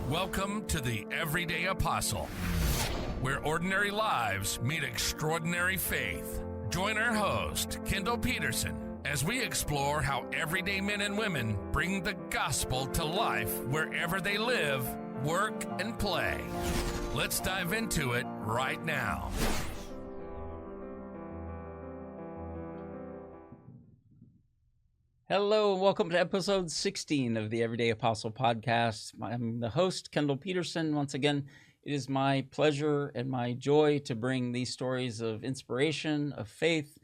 Welcome to the Everyday Apostle, where ordinary lives meet extraordinary faith. Join our host, Kendall Peterson, as we explore how everyday men and women bring the gospel to life wherever they live, work, and play. Let's dive into it right now. Hello, and welcome to episode 16 of the Everyday Apostle podcast. I'm the host, Kendall Peterson. Once again, it is my pleasure and my joy to bring these stories of inspiration, of faith,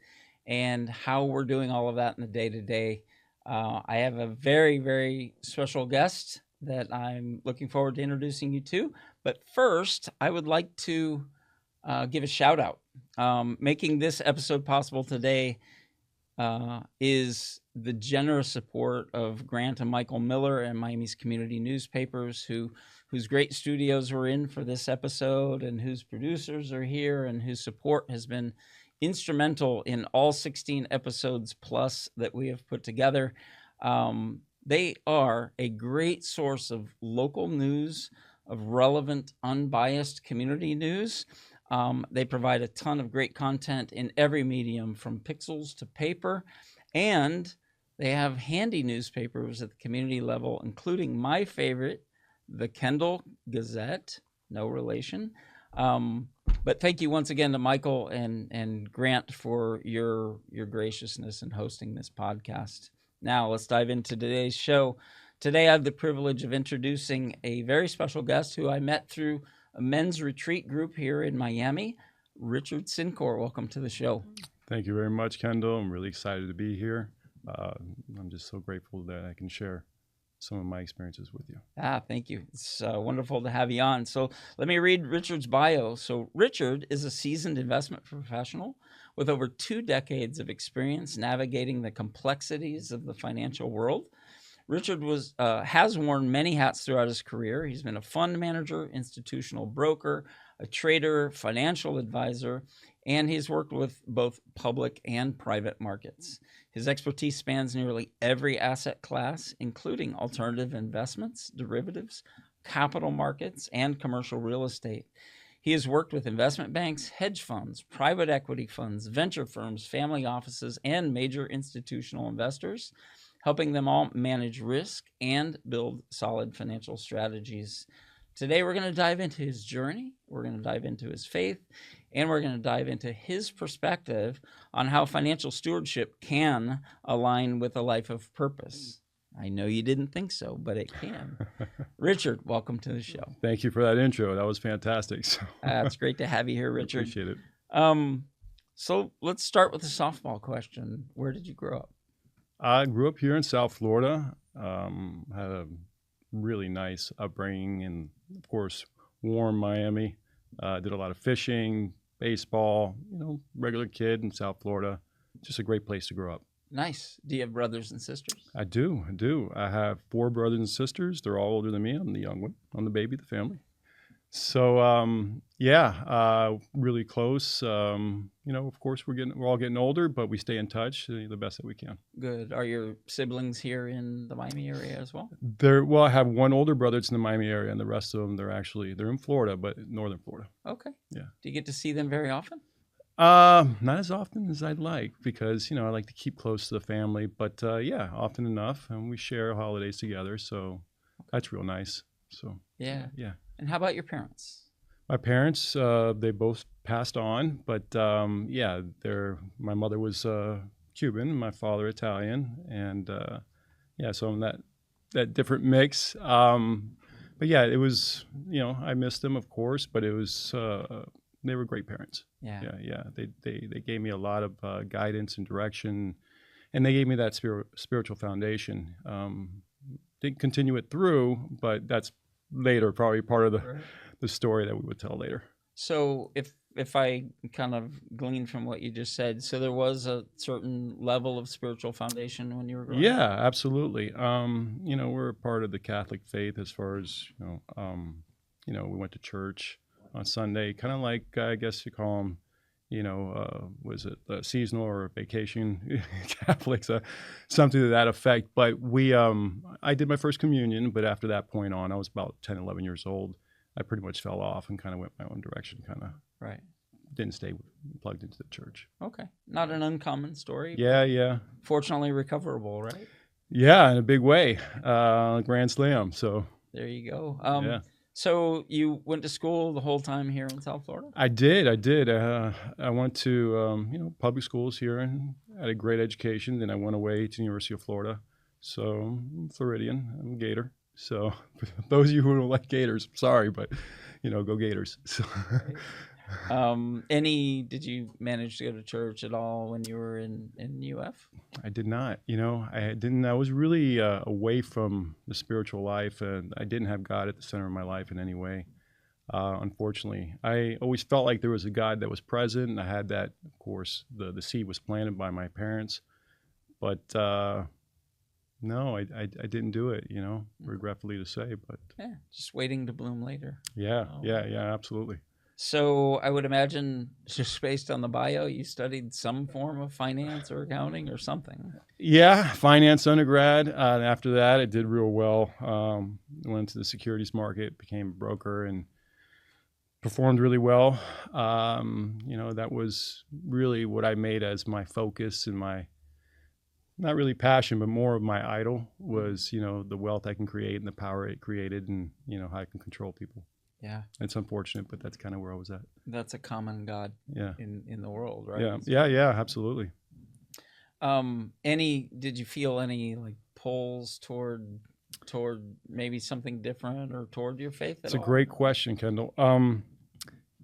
and how we're doing all of that in the day-to-day. I have a very, very special guest that I'm looking forward to introducing you to. But first, I would like to give a shout out. Making this episode possible today is the generous support of Grant and Michael Miller and Miami's community newspapers, whose great studios we're in for this episode, and whose producers are here, and whose support has been instrumental in all 16 episodes plus that we have put together. They are a great source of local news, of relevant, unbiased community news. They provide a ton of great content in every medium, from pixels to paper, and they have handy newspapers at the community level, including my favorite, the Kendall Gazette, no relation. But thank you once again to Michael and Grant for your graciousness in hosting this podcast. Now let's dive into today's show. Today I have the privilege of introducing a very special guest who I met through a men's retreat group here in Miami, Richard Sincore. Welcome to the show. Thank you very much, Kendall. I'm really excited to be here. I'm just so grateful that I can share some of my experiences with you. Thank you. It's wonderful to have you on. So let me read Richard's bio. So Richard is a seasoned investment professional with over 2 decades of experience navigating the complexities of the financial world. Richard has worn many hats throughout his career. He's been a fund manager, institutional broker, a trader, financial advisor, and he's worked with both public and private markets. His expertise spans nearly every asset class, including alternative investments, derivatives, capital markets, and commercial real estate. He has worked with investment banks, hedge funds, private equity funds, venture firms, family offices, and major institutional investors, helping them all manage risk and build solid financial strategies. Today, we're going to dive into his journey, we're going to dive into his faith, and we're going to dive into his perspective on how financial stewardship can align with a life of purpose. I know you didn't think so, but it can. Richard, welcome to the show. Thank you for that intro. That was fantastic. It's great to have you here, Richard. Appreciate it. So let's start with a softball question. Where did you grow up? I grew up here in South Florida. Had a really nice upbringing in, of course, warm Miami. Did a lot of fishing, baseball, regular kid in South Florida. Just a great place to grow up. Nice. Do you have brothers and sisters? I do. I have 4 brothers and sisters. They're all older than me. I'm the young one. I'm the baby of the family. So, really close. Of course, we're all getting older, but we stay in touch the best that we can. Good. Are your siblings here in the Miami area as well? I have one older brother that's in the Miami area, and the rest of them, they're in Florida, but northern Florida. Okay. Yeah. Do you get to see them very often? Not as often as I'd like, because, I like to keep close to the family, but often enough, and we share holidays together, so that's real nice. So yeah. Yeah. And how about your parents? My parents, they both passed on, but my mother was Cuban, my father Italian, and so I'm that different mix. But yeah, it was, I missed them, of course, but it was they were great parents. Yeah. They gave me a lot of guidance and direction, and they gave me that spiritual foundation. Didn't continue it through, but that's later, probably part of the story that we would tell later. So if I kind of glean from what you just said, so there was a certain level of spiritual foundation when you were growing up? Yeah, absolutely. We're a part of the Catholic faith as far as, we went to church on Sunday, kind of like, I guess you call them, was it seasonal or vacation Catholics, something to that effect. But I did my first communion, but after that point on, I was about 10, 11 years old. I pretty much fell off and kind of went my own direction, kind of Right. didn't stay plugged into the church. Okay. Not an uncommon story. Yeah. Fortunately recoverable, right? Yeah, in a big way. Grand Slam. So there you go. Yeah. So you went to school the whole time here in South Florida? I did. I went to public schools here and had a great education. Then I went away to the University of Florida. So I'm Floridian. I'm a Gator. So for those of you who don't like Gators, sorry, but go Gators. So. Did you manage to go to church at all when you were in UF? I did not. I didn't. I was really away from the spiritual life, and I didn't have God at the center of my life in any way. Unfortunately, I always felt like there was a God that was present, and I had that. Of course, the seed was planted by my parents, but no, I didn't do it. Regretfully to say, but yeah, just waiting to bloom later. Yeah, yeah, absolutely. So I would imagine, just based on the bio, you studied some form of finance or accounting or something. Yeah, finance undergrad. After that, I did real well. Went to the securities market, became a broker, and performed really well. That was really what I made as my focus and my, not really passion, but more of my idol was, the wealth I can create and the power it created and, how I can control people. Yeah. It's unfortunate, but that's kind of where I was at. That's a common God in the world, right? Yeah, absolutely. Did you feel any like pulls toward maybe something different or toward your faith at all? It's a great question, Kendall.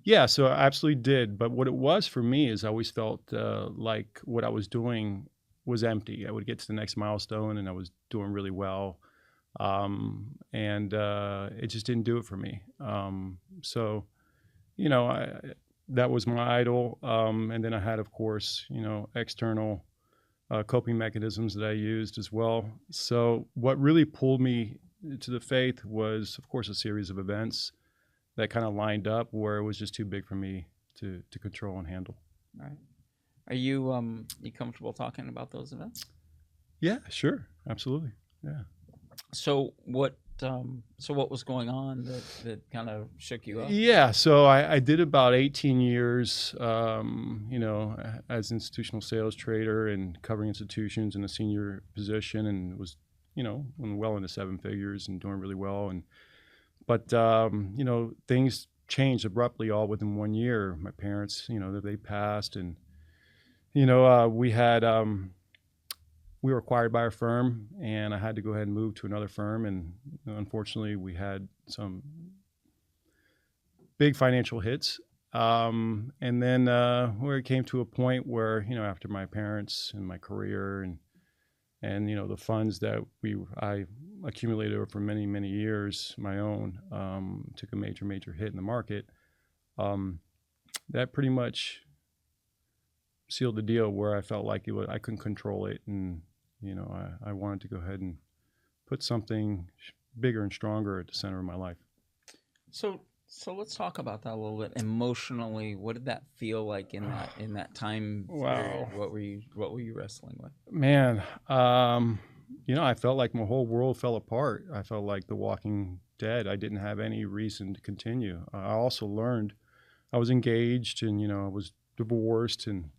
Yeah, so I absolutely did. But what it was for me is I always felt like what I was doing was empty. I would get to the next milestone and I was doing really well. And it just didn't do it for me. So, that was my idol. And then I had, of course, external coping mechanisms that I used as well. So what really pulled me to the faith was, of course, a series of events that kind of lined up where it was just too big for me to control and handle. Right. Are you comfortable talking about those events? Yeah, sure. Absolutely. Yeah. So what was going on that kind of shook you up? Yeah, so I did about 18 years, as institutional sales trader and covering institutions in a senior position, and was, well into seven figures and doing really well. But things changed abruptly all within 1 year. My parents, they passed, and we were acquired by our firm, and I had to go ahead and move to another firm. And unfortunately, we had some big financial hits. And then where it came to a point where, after my parents and my career and the funds that I accumulated over for many, many years, my own, took a major hit in the market. That pretty much sealed the deal where I felt like I couldn't control it, and I wanted to go ahead and put something bigger and stronger at the center of my life. So let's talk about that a little bit emotionally. What did that feel like in that time period? What were you wrestling with? Man, I felt like my whole world fell apart. I felt like The Walking Dead. I didn't have any reason to continue. I also learned I was engaged, and I was divorced, and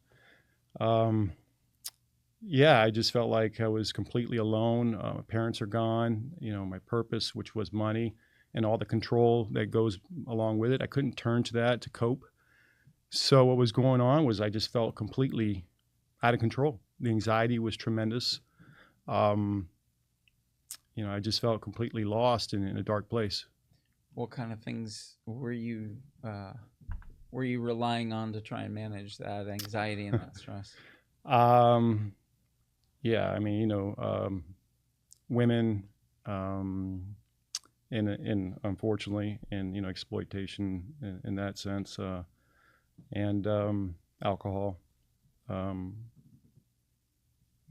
I just felt like I was completely alone. My parents are gone. My purpose, which was money, and all the control that goes along with it, I couldn't turn to that to cope. So what was going on was I just felt completely out of control. The anxiety was tremendous. I just felt completely lost and in a dark place. What kind of things were you relying on to try and manage that anxiety and that stress? Women, in unfortunately, in exploitation in that sense, and alcohol.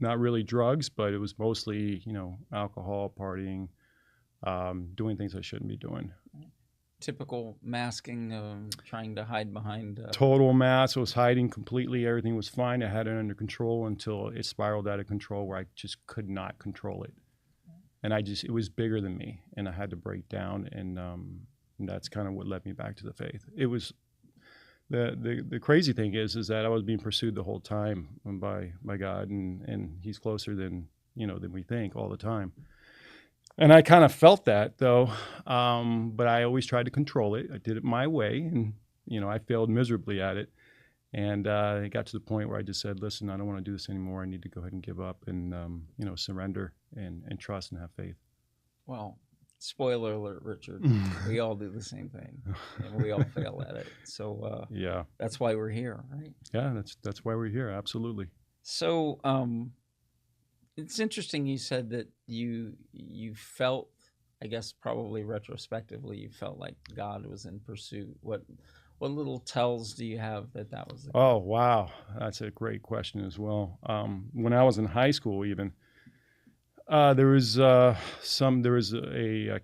Not really drugs, but it was mostly alcohol, partying, doing things I shouldn't be doing. typical masking, trying to hide behind. Total mask. I was hiding completely. Everything was fine. I had it under control until it spiraled out of control where I just could not control it. And it was bigger than me, and I had to break down. And that's kind of what led me back to the faith. It was the crazy thing is that I was being pursued the whole time by God, and He's closer than we think all the time. And I kind of felt that though, but I always tried to control it. I did it my way, and I failed miserably at it. And it got to the point where I just said, "Listen, I don't want to do this anymore. I need to go ahead and give up and surrender and trust and have faith." Well, spoiler alert, Richard. We all do the same thing, and we all fail at it. So yeah, that's why we're here, right? Yeah, that's why we're here. Absolutely. So it's interesting you said that you felt, I guess probably retrospectively, you felt like God was in pursuit. What little tells do you have that was the case? Oh, wow. That's a great question as well. When I was in high school even, there was a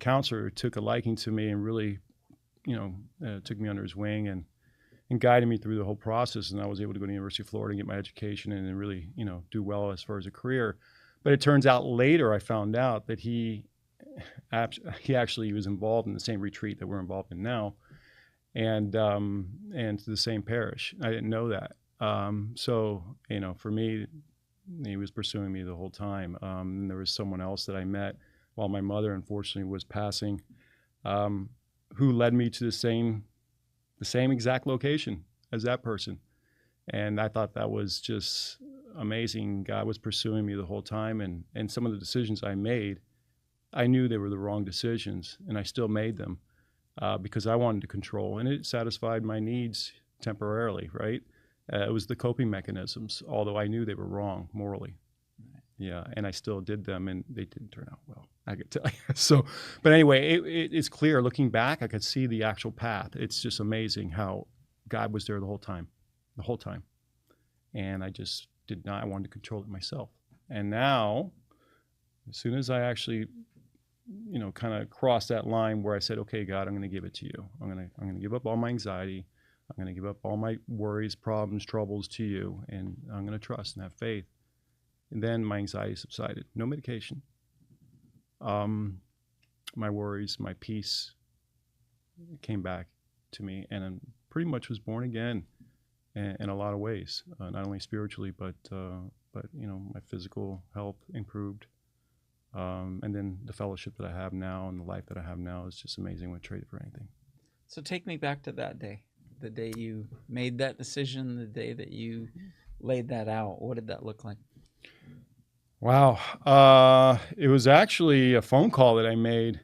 counselor who took a liking to me and really, took me under his wing and guided me through the whole process. And I was able to go to the University of Florida and get my education and then really, do well as far as a career. But it turns out later I found out that he actually was involved in the same retreat that we're involved in now, and to the same parish. I didn't know that. So for me, he was pursuing me the whole time. And there was someone else that I met while my mother unfortunately was passing, who led me to the same exact location as that person. And I thought that was just amazing. God was pursuing me the whole time, and some of the decisions I made, I knew they were the wrong decisions, and I still made them because I wanted to control, and it satisfied my needs temporarily, right? It was the coping mechanisms, although I knew they were wrong morally. Right. Yeah, and I still did them, and they didn't turn out well, I could tell you. So, but anyway, it's clear. Looking back, I could see the actual path. It's just amazing how God was there the whole time. And I just I wanted to control it myself. And now, as soon as I actually, kind of crossed that line where I said, "Okay, God, I'm going to give it to you. I'm going to give up all my anxiety. I'm going to give up all my worries, problems, troubles to you, and I'm going to trust and have faith." And then my anxiety subsided. No medication. My worries, my peace came back to me, and I pretty much was born again. In a lot of ways, not only spiritually, but my physical health improved, and then the fellowship that I have now and the life that I have now is just amazing. I wouldn't trade it for anything. So take me back to that day, the day you made that decision, the day that you laid that out. What did that look like? Wow, it was actually a phone call that I made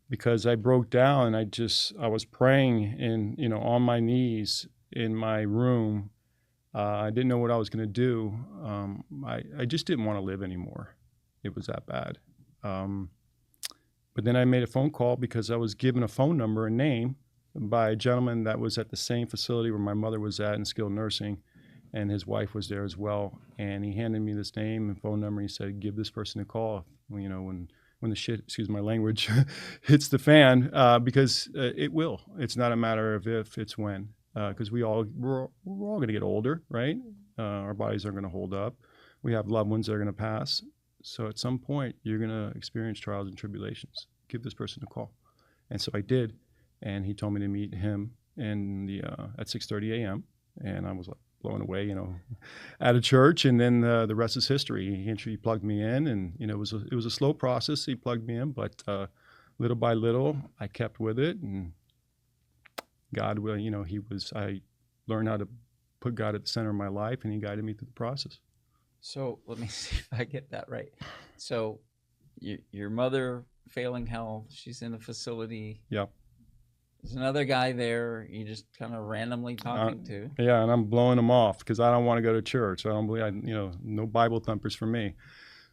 because I broke down and I was praying on my knees in my room. I didn't know what I was going to do. I just didn't want to live anymore. It was that bad. But then I made a phone call because I was given a phone number and name by a gentleman that was at the same facility where my mother was at in skilled nursing, and his wife was there as well. And he handed me this name and phone number. He said, "Give this person a call, when the shit, excuse my language, hits the fan, because it will. It's not a matter of if, it's when. Because we're all going to get older, right? Our bodies aren't going to hold up. We have loved ones that are going to pass. So at some point, you're going to experience trials and tribulations. Give this person a call." And so I did. And he told me to meet him at 6:30 a.m. And I was like blown away, at a church. And then the rest is history. He plugged me in, and it was a slow process. He plugged me in, but little by little, I kept with it. And God, I learned how to put God at the center of my life, and he guided me through the process. So let me see if I get that right. So your mother failing health, she's in a facility. Yep. There's another guy there you just kind of randomly talking to. Yeah, and I'm blowing him off because I don't want to go to church. I don't believe, no Bible thumpers for me.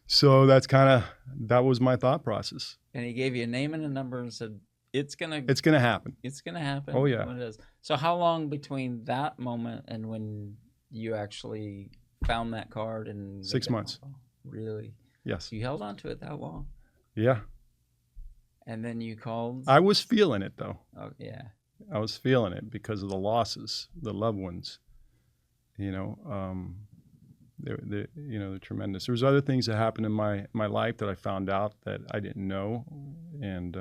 So that was my thought process. And he gave you a name and a number and said, It's gonna happen. It's gonna happen. Oh yeah. When it is. So how long between that moment and when you actually found that card and 6 months? Really? Yes. You held on to it that long? Yeah. And then you called? I was feeling it, though. Oh, yeah. I was feeling it because of the losses, the loved ones. They're tremendous. There was other things that happened in my life that I found out that I didn't know, and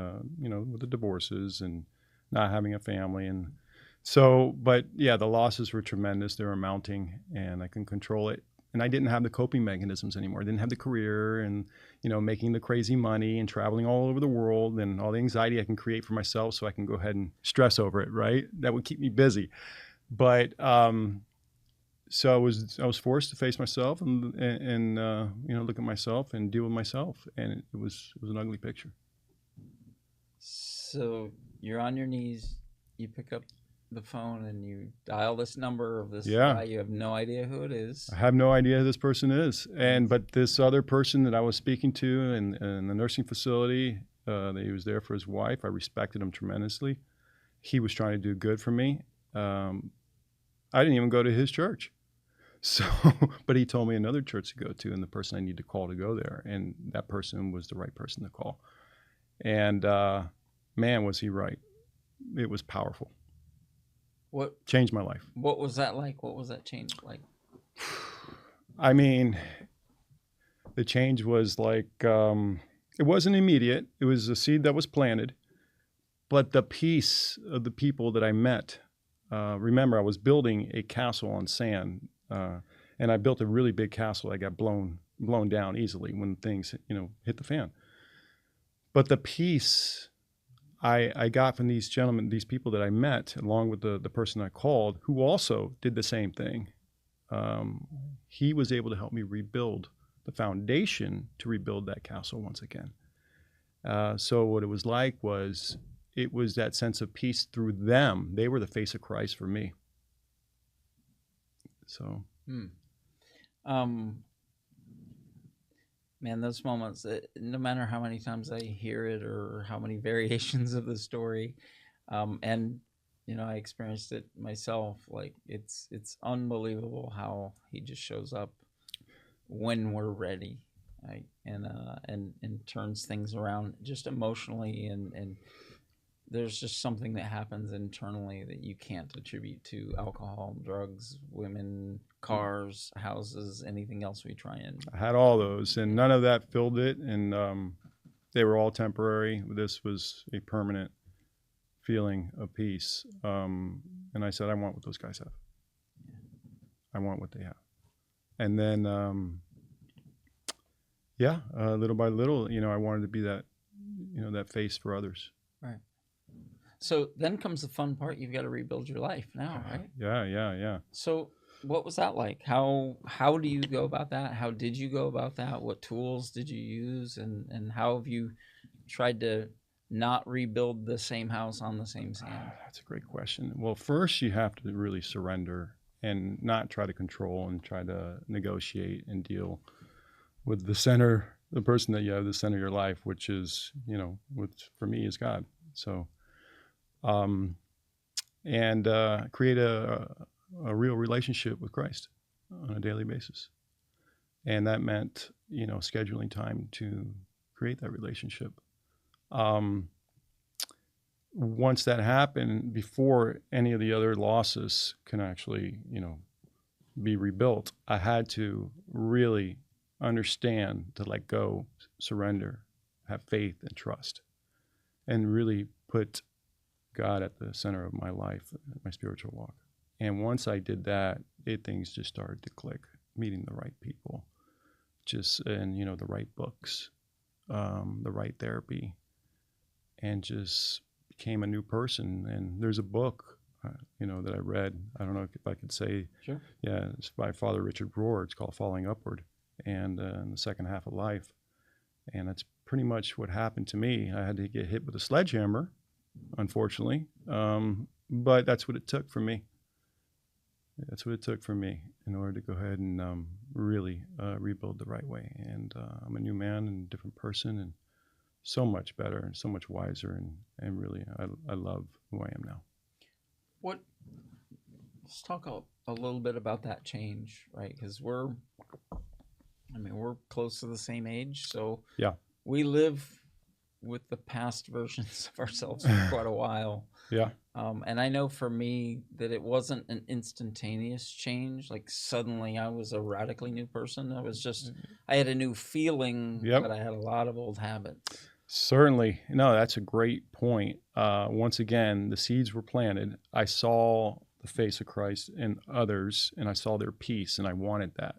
with the divorces and not having a family, and so. But yeah, the losses were tremendous. They were mounting, and I couldn't control it. And I didn't have the coping mechanisms anymore. I didn't have the career, and making the crazy money and traveling all over the world, and all the anxiety I can create for myself, so I can go ahead and stress over it. Right, that would keep me busy, but. So I was forced to face myself and look at myself and deal with myself, and it was an ugly picture. So you're on your knees, you pick up the phone and you dial this number of this guy. You have no idea who it is. I have no idea who this person is, but this other person that I was speaking to in the nursing facility, that he was there for his wife. I respected him tremendously. He was trying to do good for me. I didn't even go to his church. So, but he told me another church to go to, and the person I need to call to go there, and that person was the right person to call. And man, was he right! It was powerful. What changed my life? What was that like? What was that change like? I mean, the change was like it wasn't immediate. It was a seed that was planted, but the peace of the people that I met. Remember, I was building a castle on sand. And I built a really big castle that got blown down easily when things, hit the fan. But the peace I got from these gentlemen, these people that I met, along with the person I called, who also did the same thing, he was able to help me rebuild the foundation to rebuild that castle once again. So what it was like was, it was that sense of peace through them. They were the face of Christ for me. So, man, those moments, no matter how many times I hear it or how many variations of the story, and I experienced it myself. Like it's unbelievable how he just shows up when we're ready, right? And turns things around just emotionally, and there's just something that happens internally that you can't attribute to alcohol, drugs, women, cars, houses, anything else we try and... I had all those, and none of that filled it, and they were all temporary. This was a permanent feeling of peace. And I said, I want what those guys have. I want what they have. And then, little by little, I wanted to be that, that face for others. Right. So then comes the fun part. You've got to rebuild your life now, right? Yeah. So what was that like? How do you go about that? How did you go about that? What tools did you use? And how have you tried to not rebuild the same house on the same sand? That's a great question. Well, first you have to really surrender and not try to control and try to negotiate and deal with the person that you have the center of your life, which is, which for me is God. So, create a real relationship with Christ on a daily basis. And that meant, scheduling time to create that relationship. Once that happened, before any of the other losses can actually, be rebuilt, I had to really understand to let go, surrender, have faith and trust, and really put God at the center of my life, my spiritual walk. And once I did that, things just started to click, meeting the right people, the right books, the right therapy, and just became a new person. And there's a book, that I read. I don't know if I could say. Sure. Yeah, it's by Father Richard Rohr. It's called Falling Upward, and in the second half of life. And that's pretty much what happened to me. I had to get hit with a sledgehammer, unfortunately, but that's what it took for me. That's what it took for me in order to go ahead and really rebuild the right way. And I'm a new man and a different person, and so much better and so much wiser, and really I love who I am now. Let's talk a little bit about that change, right? Because we're close to the same age, so yeah, we live with the past versions of ourselves for quite a while. Yeah. And I know for me that it wasn't an instantaneous change. Like suddenly I was a radically new person. I had a new feeling, Yep. but I had a lot of old habits. Certainly. No, that's a great point. Once again, the seeds were planted. I saw the face of Christ in others, and I saw their peace, and I wanted that.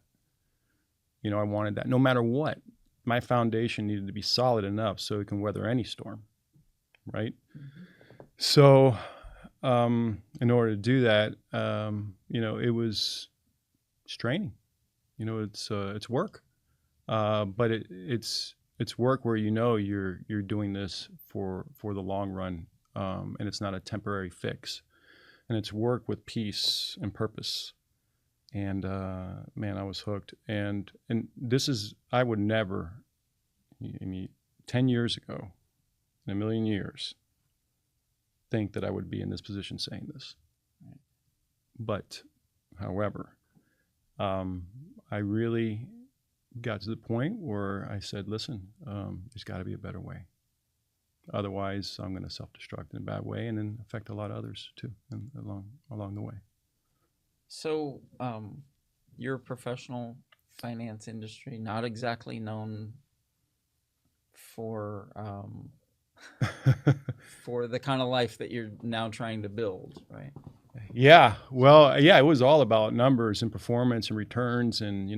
I wanted that. No matter what, my foundation needed to be solid enough so it can weather any storm, right? Mm-hmm. So, in order to do that, it was training. It's work, but it's work where you're doing this for the long run, and it's not a temporary fix, and it's work with peace and purpose. And man, I was hooked. And this is, I would never, 10 years ago, in a million years, think that I would be in this position saying this. Right. But, however, I really got to the point where I said, listen, there's got to be a better way. Otherwise, I'm going to self-destruct in a bad way and then affect a lot of others too along the way. So, your professional finance industry, not exactly known for for the kind of life that you're now trying to build, right? Yeah. Well, yeah, it was all about numbers and performance and returns and,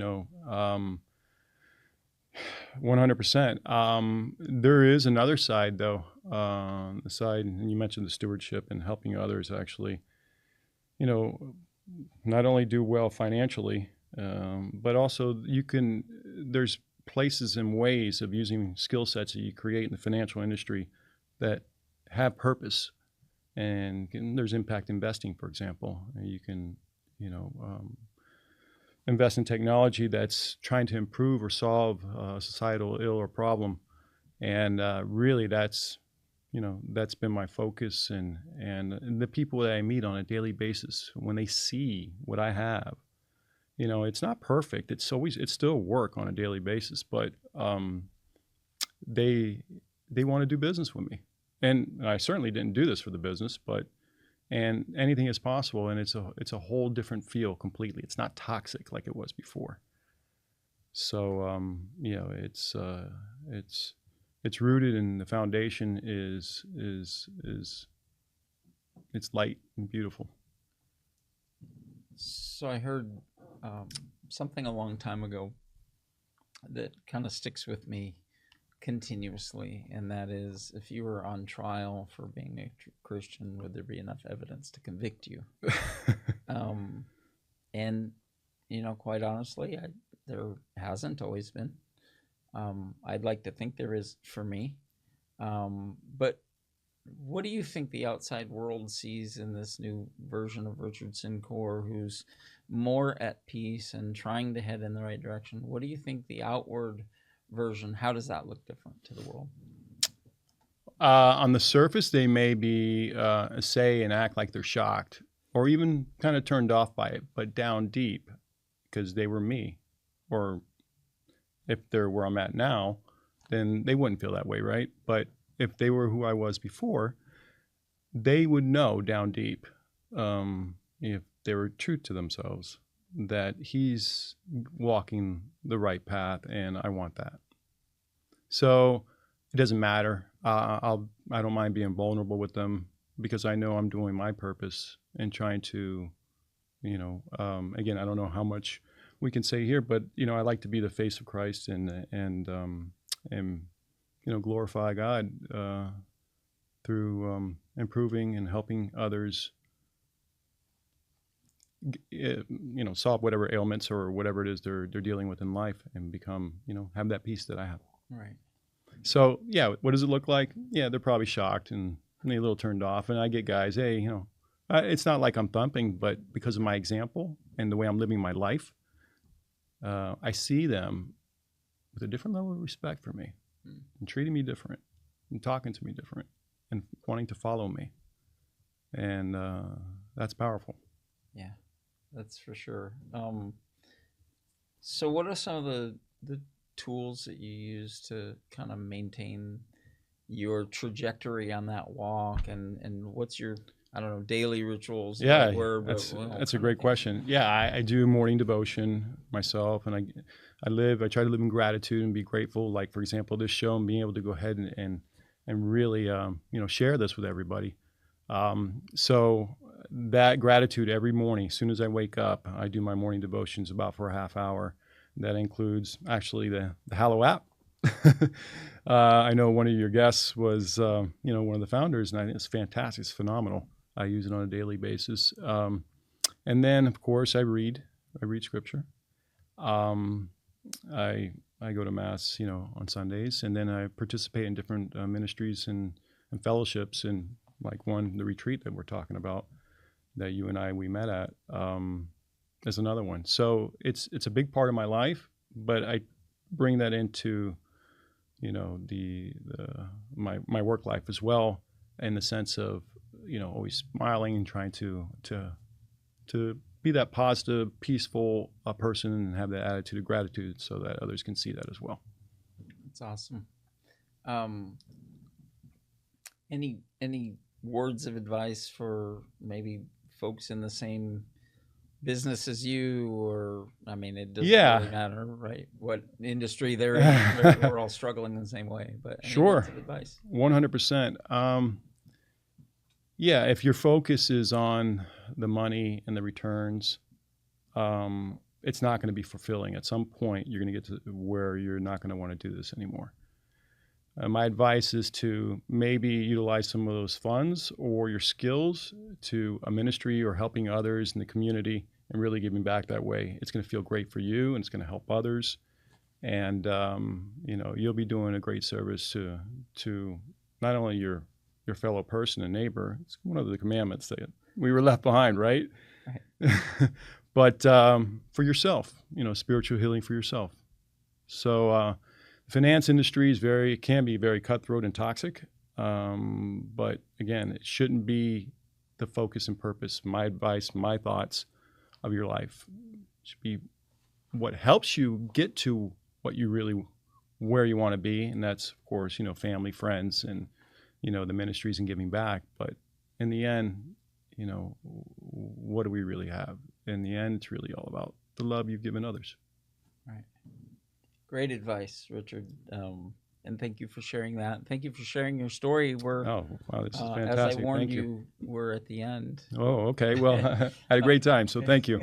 100%. There is another side, though. The side, and you mentioned the stewardship and helping others actually, not only do well financially, but also there's places and ways of using skill sets that you create in the financial industry that have purpose. And there's impact investing, for example. You can, invest in technology that's trying to improve or solve a societal ill or problem. And really that's been my focus, and the people that I meet on a daily basis, when they see what I have, it's not perfect. It's still work on a daily basis, but they want to do business with me. And I certainly didn't do this for the business, and anything is possible, and it's a whole different feel completely. It's not toxic like it was before. So it's rooted in the foundation is it's light and beautiful. So I heard something a long time ago that kind of sticks with me continuously, and that is, if you were on trial for being a Christian, would there be enough evidence to convict you? And quite honestly, there hasn't always been. I'd like to think there is for me. But what do you think the outside world sees in this new version of Richard Sincore, who's more at peace and trying to head in the right direction? What do you think the outward version, how does that look different to the world? On the surface, they may be say and act like they're shocked or even kind of turned off by it, but down deep, because they were me, or if they're where I'm at now, then they wouldn't feel that way, right? But if they were who I was before, they would know down deep, if they were true to themselves, that he's walking the right path, and I want that. So it doesn't matter. I don't mind being vulnerable with them, because I know I'm doing my purpose and trying to, again, I don't know how much we can say here, but I like to be the face of Christ and glorify God through improving and helping others, solve whatever ailments or whatever it is they're dealing with in life, and become, have that peace that I have. Right. So yeah, what does it look like? Yeah, they're probably shocked and they a little turned off. And I get guys, hey, it's not like I'm thumping, but because of my example and the way I'm living my life, I see them with a different level of respect for me, and treating me different, and talking to me different, and wanting to follow me. And that's powerful. Yeah, that's for sure. So what are some of the tools that you use to kind of maintain your trajectory on that walk, and what's your, I don't know, daily rituals? Yeah, that's a great question. Yeah, I do morning devotion myself, and I try to live in gratitude and be grateful. Like, for example, this show, and being able to go ahead and really, share this with everybody. So that gratitude every morning, as soon as I wake up, I do my morning devotions about for a half hour. That includes actually the Hallow app. I know one of your guests was, one of the founders, and I think it's fantastic. It's phenomenal. I use it on a daily basis. And then, of course, I read scripture. I go to mass, on Sundays, and then I participate in different ministries and fellowships, and like the retreat that we're talking about, that you and we met at, is another one. So it's a big part of my life, but I bring that into, my work life as well, in the sense of, always smiling and trying to be that positive, peaceful person, and have that attitude of gratitude so that others can see that as well. That's awesome. Any words of advice for maybe folks in the same business as you, or, I mean, it doesn't really matter, right, what industry they're in. We're all struggling in the same way, but any words of advice? 100%. Yeah, if your focus is on the money and the returns, it's not going to be fulfilling. At some point, you're going to get to where you're not going to want to do this anymore. My advice is to maybe utilize some of those funds or your skills to a ministry or helping others in the community, and really giving back that way. It's going to feel great for you, and it's going to help others. And, you'll be doing a great service to not only your fellow person and neighbor. It's one of the commandments that we were left behind, right? But for yourself, spiritual healing for yourself. So the finance industry can be very cutthroat and toxic. But again, it shouldn't be the focus and purpose, my advice, my thoughts of your life. It should be what helps you get to where you want to be. And that's, of course, family, friends, and the ministries and giving back. But in the end, what do we really have? In the end, it's really all about the love you've given others. Right. Great advice, Richard. And thank you for sharing that. Thank you for sharing your story. This is fantastic. As I warned you, we're at the end. Oh, okay. Well, I had a great time, so thank you.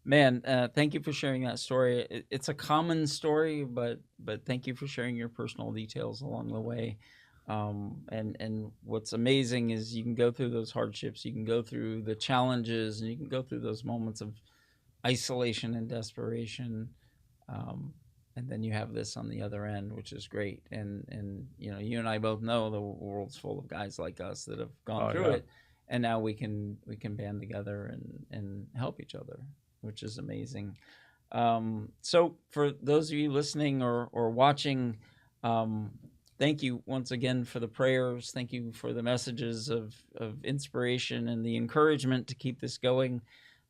Thank you for sharing that story. It's a common story, but thank you for sharing your personal details along the way. And what's amazing is you can go through those hardships, you can go through the challenges, and you can go through those moments of isolation and desperation. And then you have this on the other end, which is great. And you and I both know the world's full of guys like us that have gone through it, and now we can band together and help each other, which is amazing. So for those of you listening or watching, thank you once again for the prayers. Thank you for the messages of inspiration and the encouragement to keep this going.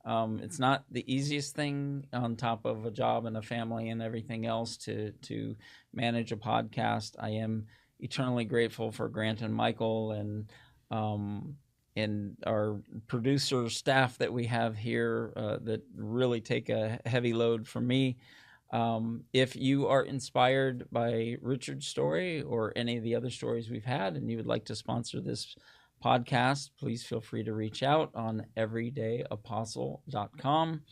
It's not the easiest thing, on top of a job and a family and everything else, to manage a podcast. I am eternally grateful for Grant and Michael and our producer staff that we have here that really take a heavy load from me. If you are inspired by Richard's story or any of the other stories we've had, and you would like to sponsor this podcast, please feel free to reach out on everydayapostle.com.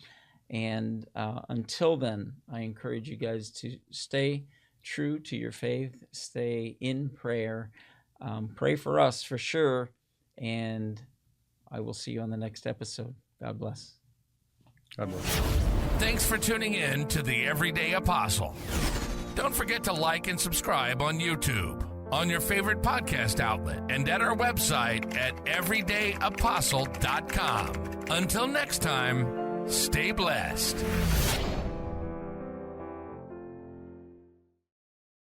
And until then, I encourage you guys to stay true to your faith, stay in prayer, pray for us for sure, and I will see you on the next episode. God bless. God bless. Thanks for tuning in to the Everyday Apostle. Don't forget to like and subscribe on YouTube, on your favorite podcast outlet, and at our website at everydayapostle.com. Until next time, stay blessed.